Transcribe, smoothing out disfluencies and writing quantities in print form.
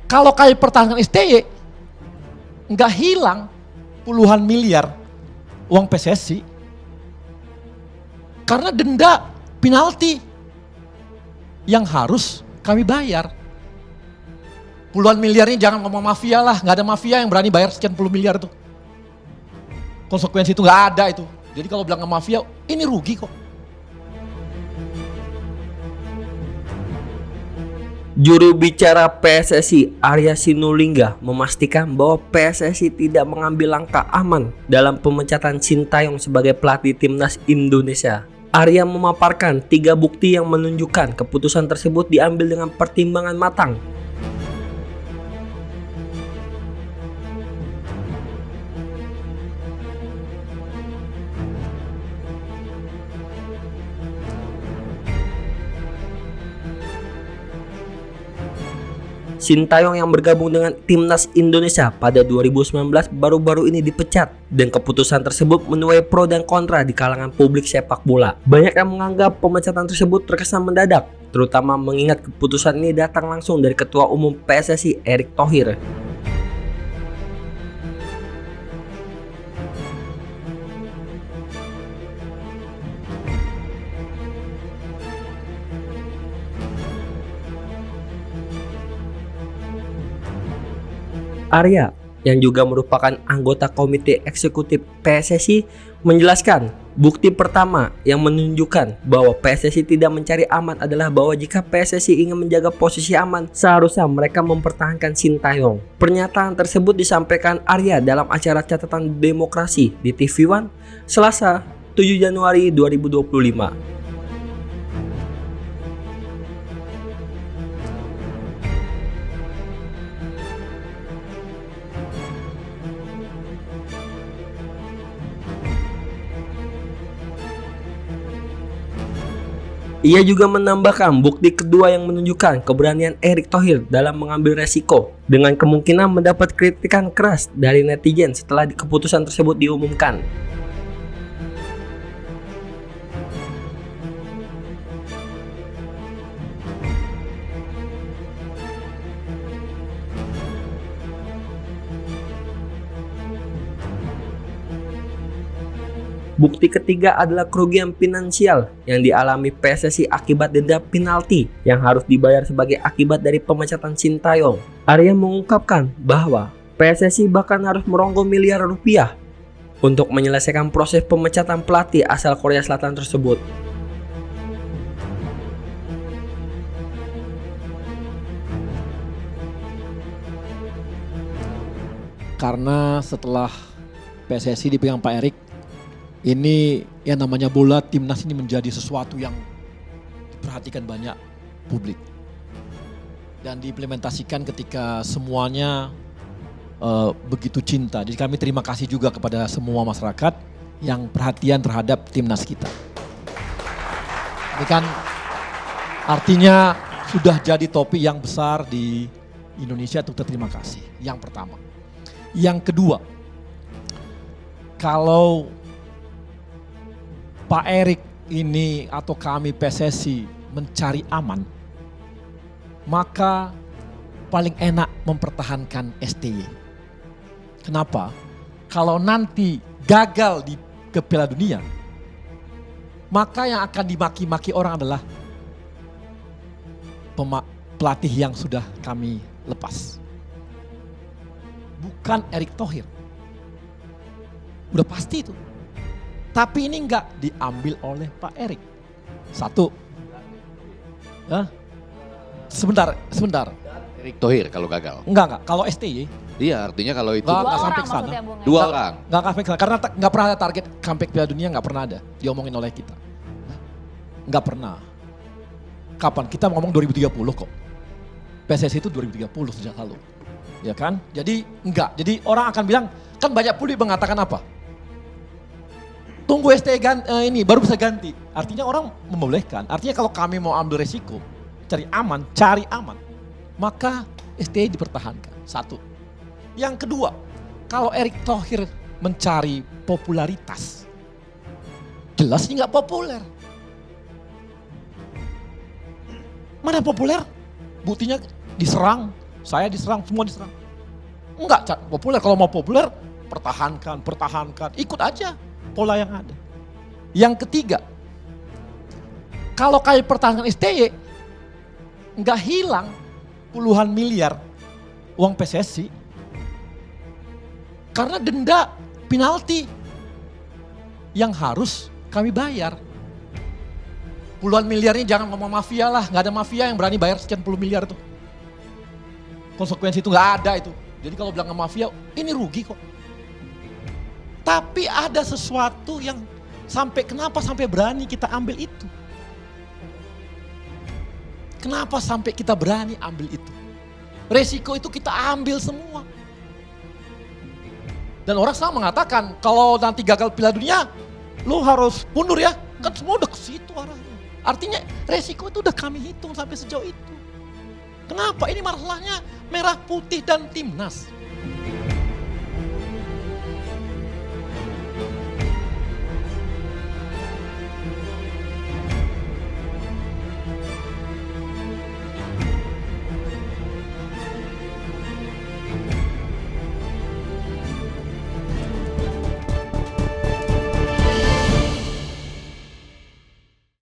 Kalau kami pertahankan STY, nggak hilang puluhan miliar uang PSSI. Karena denda penalti yang harus kami bayar. Puluhan miliarnya jangan ngomong mafia lah, nggak ada mafia yang berani bayar sekian puluh miliar tuh. Konsekuensi itu nggak ada itu. Jadi kalau bilang mafia, ini rugi kok. Juru bicara PSSI Arya Sinulinga memastikan bahwa PSSI tidak mengambil langkah aman dalam pemecatan Sintayong sebagai pelatih timnas Indonesia. Arya memaparkan 3 bukti yang menunjukkan keputusan tersebut diambil dengan pertimbangan matang. Sintayong yang bergabung dengan timnas Indonesia pada 2019 baru-baru ini dipecat, dan keputusan tersebut menuai pro dan kontra di kalangan publik sepak bola. Banyak yang menganggap pemecatan tersebut terkesan mendadak, terutama mengingat keputusan ini datang langsung dari Ketua Umum PSSI Erick Thohir. Arya, yang juga merupakan anggota komite eksekutif PSSI, menjelaskan bukti pertama yang menunjukkan bahwa PSSI tidak mencari aman adalah bahwa jika PSSI ingin menjaga posisi aman, seharusnya mereka mempertahankan Sintayong. Pernyataan tersebut disampaikan Arya dalam acara Catatan Demokrasi di TV One, Selasa 7 Januari 2025. Ia juga menambahkan bukti kedua yang menunjukkan keberanian Erick Thohir dalam mengambil resiko, dengan kemungkinan mendapat kritikan keras dari netizen setelah keputusan tersebut diumumkan. Bukti ketiga adalah kerugian finansial yang dialami PSSI akibat denda penalti yang harus dibayar sebagai akibat dari pemecatan Sintayong. Arya mengungkapkan bahwa PSSI bahkan harus merogoh miliar rupiah untuk menyelesaikan proses pemecatan pelatih asal Korea Selatan tersebut. Karena setelah PSSI dipegang Pak Erick, ini yang namanya bola timnas ini menjadi sesuatu yang diperhatikan banyak publik dan diimplementasikan ketika semuanya begitu cinta. Jadi kami terima kasih juga kepada semua masyarakat yang perhatian terhadap timnas kita. Ini kan artinya sudah jadi topik yang besar di Indonesia, untuk terima kasih. Yang pertama. Yang kedua, kalau Pak Erick ini atau kami PSSI mencari aman, maka paling enak mempertahankan STY. Kenapa? Kalau nanti gagal ke Piala Dunia, maka yang akan dimaki-maki orang adalah pelatih yang sudah kami lepas. Bukan Erick Thohir. Udah pasti itu. Tapi ini enggak diambil oleh Pak Erick. Satu. Hah? Sebentar. Erick Thohir kalau gagal. Enggak. Kalau STY. Iya, artinya kalau itu Enggak sampai ke sana. dua orang. Enggak sampai ke sana. Karena enggak pernah ada target comeback Piala Dunia, enggak pernah ada diomongin oleh kita. Enggak pernah. Kapan? Kita ngomong 2030 kok. PSSI itu 2030 sejak lalu. Ya kan? Jadi enggak. Jadi orang akan bilang, kan banyak publik mengatakan apa? Tunggu STY ini baru bisa ganti. Artinya orang membolehkan. Artinya kalau kami mau ambil resiko, cari aman, maka STY dipertahankan. Satu. Yang kedua, kalau Erick Thohir mencari popularitas, jelas ini nggak populer. Mana populer? Buktinya diserang saya diserang, semua diserang. Enggak populer, kalau mau populer pertahankan, ikut aja pola yang ada. Yang ketiga, kalau kayak pertahanan STY, enggak hilang puluhan miliar uang PSSI karena denda penalti yang harus kami bayar. Puluhan miliarnya jangan ngomong mafia lah, nggak ada mafia yang berani bayar sekian puluh miliar tuh. Konsekuensi itu nggak ada itu. Jadi kalau bilang mafia, ini rugi kok. Tapi ada sesuatu yang kenapa sampai berani kita ambil itu? Kenapa sampai kita berani ambil itu? Resiko itu kita ambil semua. Dan orang selalu mengatakan kalau nanti gagal Piala Dunia, lu harus mundur ya. Kan semua udah ke situ arahnya. Artinya resiko itu udah kami hitung sampai sejauh itu. Kenapa? Ini masalahnya merah putih dan timnas.